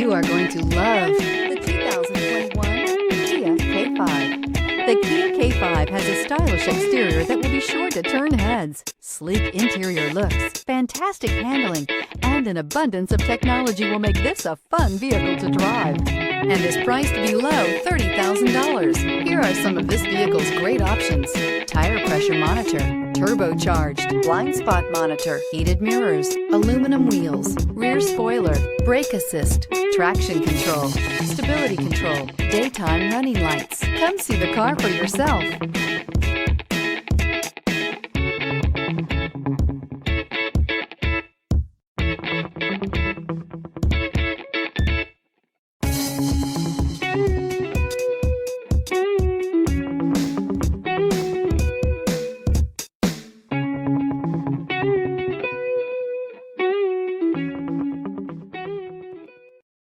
You are going to love the 2021 Kia K5. The Kia K5 has a stylish exterior that will be sure to turn heads. Sleek interior looks, fantastic handling, and an abundance of technology will make this a fun vehicle to drive. And is priced below $30,000. Here are some of this vehicle's great options: tire pressure monitor, turbocharged, blind spot monitor, heated mirrors, aluminum wheels, rear spoiler, brake assist, traction control, stability control, daytime running lights. Come see the car for yourself.